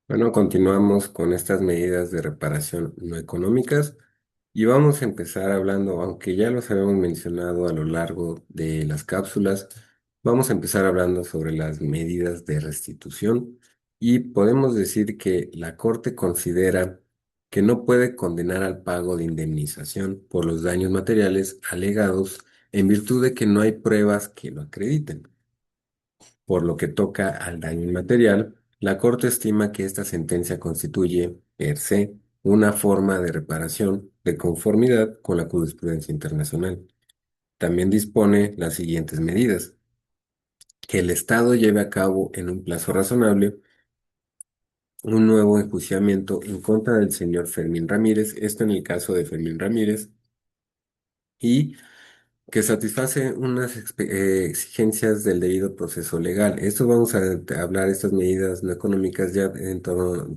Bueno, continuamos con estas medidas de reparación no económicas y vamos a empezar hablando, aunque ya los habíamos mencionado a lo largo de las cápsulas, vamos a empezar hablando sobre las medidas de restitución y podemos decir que la Corte considera que no puede condenar al pago de indemnización por los daños materiales alegados en virtud de que no hay pruebas que lo acrediten. Por lo que toca al daño inmaterial, la Corte estima que esta sentencia constituye, per se, una forma de reparación de conformidad con la jurisprudencia internacional. También dispone las siguientes medidas: que el Estado lleve a cabo en un plazo razonable un nuevo enjuiciamiento en contra del señor Fermín Ramírez, esto en el caso de Fermín Ramírez, y que satisface unas exigencias del debido proceso legal. Esto vamos a hablar, estas medidas no económicas, ya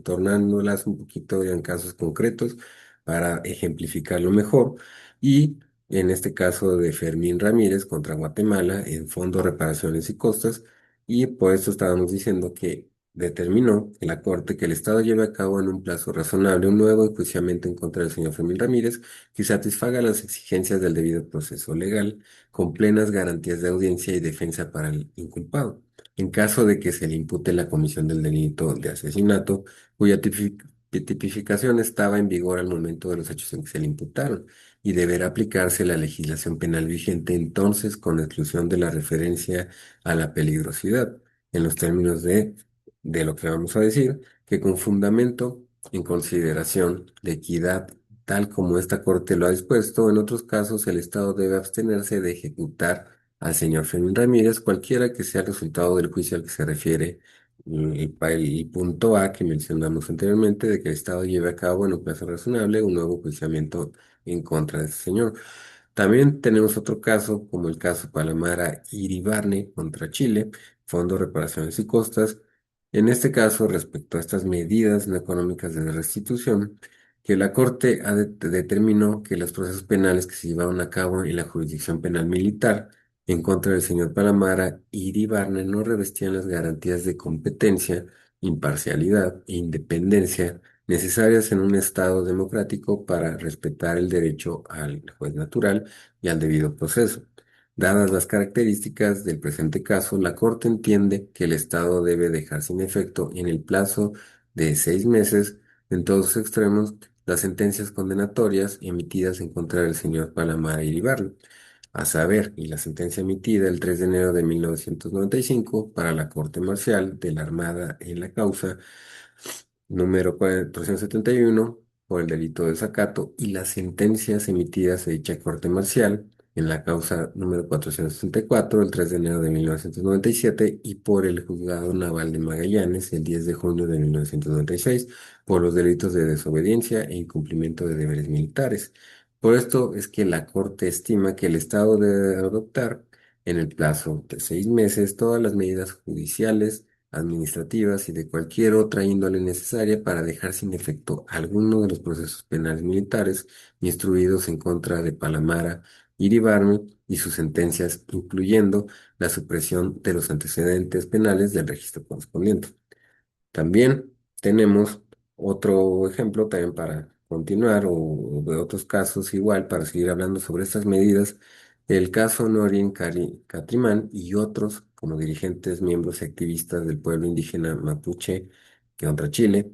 tornándolas un poquito en casos concretos para ejemplificarlo mejor. Y en este caso de Fermín Ramírez contra Guatemala, en Fondo Reparaciones y Costas, y por esto estábamos diciendo que determinó en la Corte que el Estado lleve a cabo en un plazo razonable un nuevo enjuiciamiento en contra del señor Fermín Ramírez que satisfaga las exigencias del debido proceso legal, con plenas garantías de audiencia y defensa para el inculpado. En caso de que se le impute la comisión del delito de asesinato, cuya tipificación estaba en vigor al momento de los hechos en que se le imputaron, y deberá aplicarse la legislación penal vigente entonces con exclusión de la referencia a la peligrosidad, en los términos de lo que vamos a decir, que con fundamento en consideración de equidad tal como esta Corte lo ha dispuesto. En otros casos, el Estado debe abstenerse de ejecutar al señor Fermín Ramírez, cualquiera que sea el resultado del juicio al que se refiere el punto A que mencionamos anteriormente, de que el Estado lleve a cabo en un plazo razonable un nuevo juiciamiento en contra de ese señor. También tenemos otro caso, como el caso Palamara Iribarne contra Chile, Fondo de Reparaciones y Costas. En este caso, respecto a estas medidas no económicas de restitución, que la Corte determinó que los procesos penales que se llevaron a cabo en la jurisdicción penal militar en contra del señor Palamara y Iribarne no revestían las garantías de competencia, imparcialidad e independencia necesarias en un Estado democrático para respetar el derecho al juez natural y al debido proceso. Dadas las características del presente caso, la Corte entiende que el Estado debe dejar sin efecto en el plazo de 6 meses, en todos sus extremos, las sentencias condenatorias emitidas en contra del señor Palamara Iribarne, a saber, y la sentencia emitida el 3 de enero de 1995 para la Corte Marcial de la Armada en la causa número 471 por el delito de desacato y las sentencias emitidas de dicha Corte Marcial en la causa número 464 el 3 de enero de 1997 y por el Juzgado Naval de Magallanes el 10 de junio de 1996 por los delitos de desobediencia e incumplimiento de deberes militares. Por esto es que la Corte estima que el Estado debe adoptar en el plazo de 6 meses todas las medidas judiciales, administrativas y de cualquier otra índole necesaria para dejar sin efecto alguno de los procesos penales militares instruidos en contra de Palamara, Iribarne y sus sentencias, incluyendo la supresión de los antecedentes penales del registro correspondiente. También tenemos otro ejemplo también para continuar o de otros casos igual para seguir hablando sobre estas medidas. El caso Norin Catrimán y otros como dirigentes, miembros y activistas del pueblo indígena mapuche que contra Chile,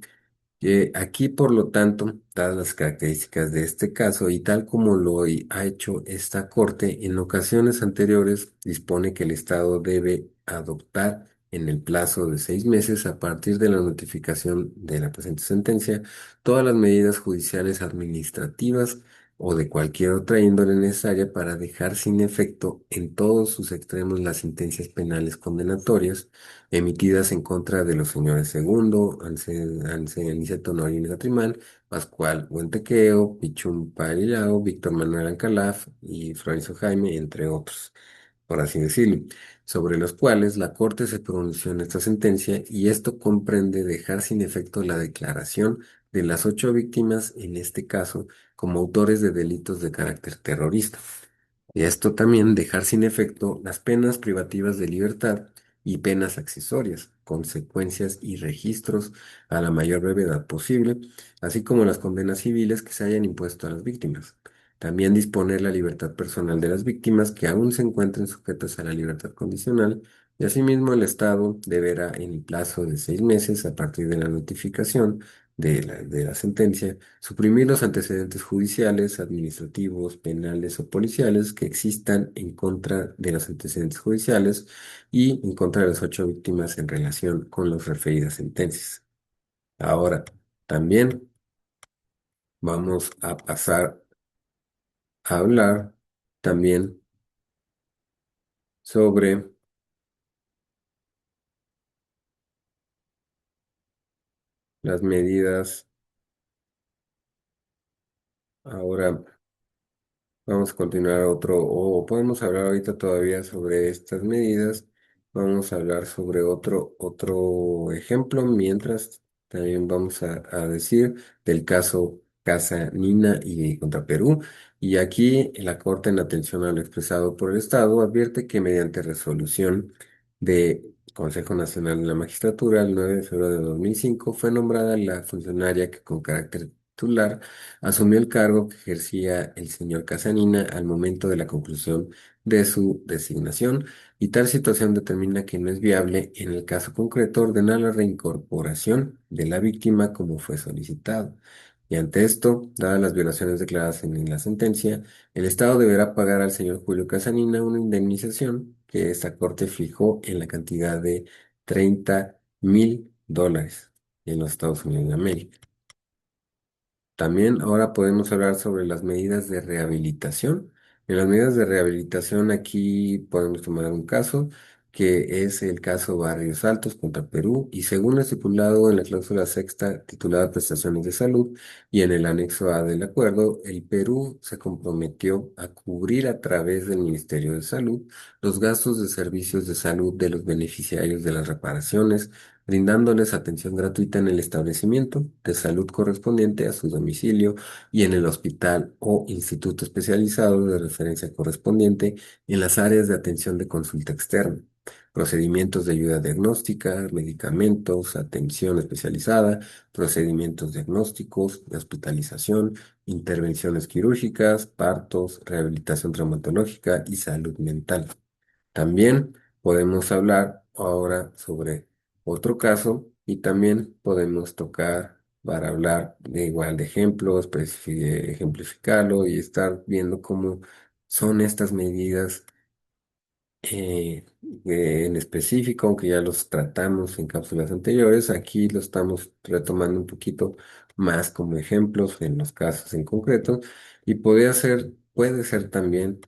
aquí, por lo tanto, dadas las características de este caso y tal como ha hecho esta Corte, en ocasiones anteriores dispone que el Estado debe adoptar en el plazo de 6 meses a partir de la notificación de la presente sentencia todas las medidas judiciales, administrativas o de cualquier otra índole necesaria para dejar sin efecto en todos sus extremos las sentencias penales condenatorias emitidas en contra de los señores Segundo, Aniceto Norin Gatrimán, Pascual Huentequeo, Pichum Parilao, Víctor Manuel Alcalaf y Florencio Jaime, entre otros, por así decirlo, sobre los cuales la Corte se pronunció en esta sentencia y esto comprende dejar sin efecto la declaración de las 8 víctimas, en este caso, como autores de delitos de carácter terrorista. Y esto también dejar sin efecto las penas privativas de libertad y penas accesorias, consecuencias y registros a la mayor brevedad posible, así como las condenas civiles que se hayan impuesto a las víctimas. También disponer la libertad personal de las víctimas que aún se encuentren sujetas a la libertad condicional y asimismo el Estado deberá en el plazo de 6 meses a partir de la notificación de la sentencia suprimir los antecedentes judiciales, administrativos, penales o policiales que existan en contra de los antecedentes judiciales y en contra de las 8 víctimas en relación con las referidas sentencias. Ahora, también vamos a pasar a hablar también sobre las medidas. Ahora vamos a continuar otro, o podemos hablar ahorita todavía sobre estas medidas. Vamos a hablar sobre otro ejemplo, mientras también vamos a decir del caso Casa Nina y contra Perú. Y aquí la Corte, en atención a lo expresado por el Estado, advierte que mediante resolución de Consejo Nacional de la Magistratura, el 9 de febrero de 2005 fue nombrada la funcionaria que con carácter titular asumió el cargo que ejercía el señor Casanina al momento de la conclusión de su designación y tal situación determina que no es viable en el caso concreto ordenar la reincorporación de la víctima como fue solicitado. Y ante esto, dadas las violaciones declaradas en la sentencia, el Estado deberá pagar al señor Julio Casanina una indemnización que esta corte fijó en la cantidad de $30,000 en los Estados Unidos de América. También ahora podemos hablar sobre las medidas de rehabilitación. En las medidas de rehabilitación aquí podemos tomar un caso que es el caso Barrios Altos contra Perú y según lo estipulado en la cláusula sexta titulada Prestaciones de Salud y en el anexo A del acuerdo, el Perú se comprometió a cubrir a través del Ministerio de Salud los gastos de servicios de salud de los beneficiarios de las reparaciones brindándoles atención gratuita en el establecimiento de salud correspondiente a su domicilio y en el hospital o instituto especializado de referencia correspondiente en las áreas de atención de consulta externa, procedimientos de ayuda diagnóstica, medicamentos, atención especializada, procedimientos diagnósticos, de hospitalización, intervenciones quirúrgicas, partos, rehabilitación traumatológica y salud mental. También podemos hablar ahora sobre otro caso y también podemos tocar para hablar de igual de ejemplos, ejemplificarlo y estar viendo cómo son estas medidas en específico, aunque ya los tratamos en cápsulas anteriores, aquí lo estamos retomando un poquito más como ejemplos en los casos en concreto y puede ser también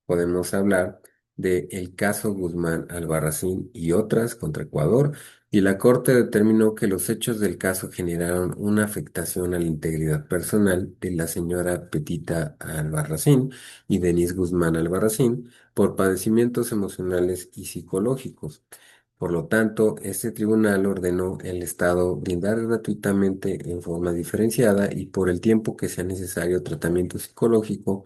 podemos hablar del caso Guzmán Albarracín y otras contra Ecuador, y la Corte determinó que los hechos del caso generaron una afectación a la integridad personal de la señora Petita Albarracín y Denise Guzmán Albarracín por padecimientos emocionales y psicológicos. Por lo tanto, este tribunal ordenó al Estado brindar gratuitamente en forma diferenciada y por el tiempo que sea necesario tratamiento psicológico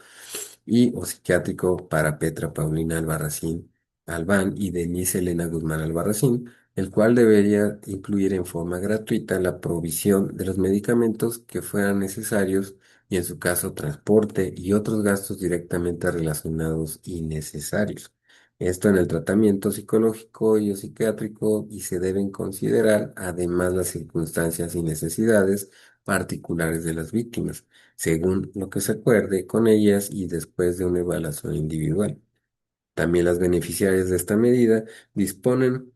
y o psiquiátrico para Petra Paulina Albarracín Albán y Denise Elena Guzmán Albarracín, el cual debería incluir en forma gratuita la provisión de los medicamentos que fueran necesarios y en su caso transporte y otros gastos directamente relacionados y necesarios. Esto en el tratamiento psicológico y o psiquiátrico y se deben considerar además las circunstancias y necesidades particulares de las víctimas según lo que se acuerde con ellas y después de una evaluación individual. También las beneficiarias de esta medida disponen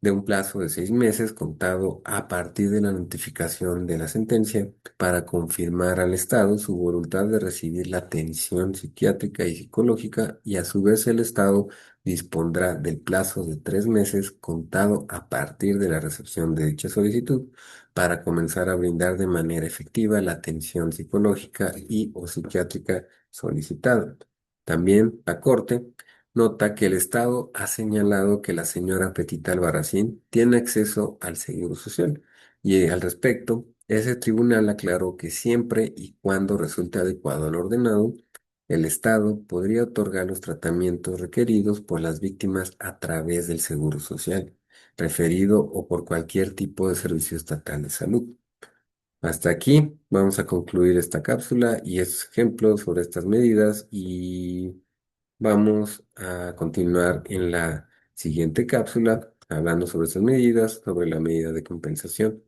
de un plazo de 6 meses contado a partir de la notificación de la sentencia para confirmar al Estado su voluntad de recibir la atención psiquiátrica y psicológica y a su vez el Estado dispondrá del plazo de 3 meses contado a partir de la recepción de dicha solicitud para comenzar a brindar de manera efectiva la atención psicológica y o psiquiátrica solicitada. También la Corte nota que el Estado ha señalado que la señora Petita Albarracín tiene acceso al Seguro Social y al respecto, ese tribunal aclaró que siempre y cuando resulte adecuado al ordenado, El Estado podría otorgar los tratamientos requeridos por las víctimas a través del Seguro Social, referido o por cualquier tipo de servicio estatal de salud. Hasta aquí vamos a concluir esta cápsula y estos ejemplos sobre estas medidas y vamos a continuar en la siguiente cápsula hablando sobre estas medidas, sobre la medida de compensación.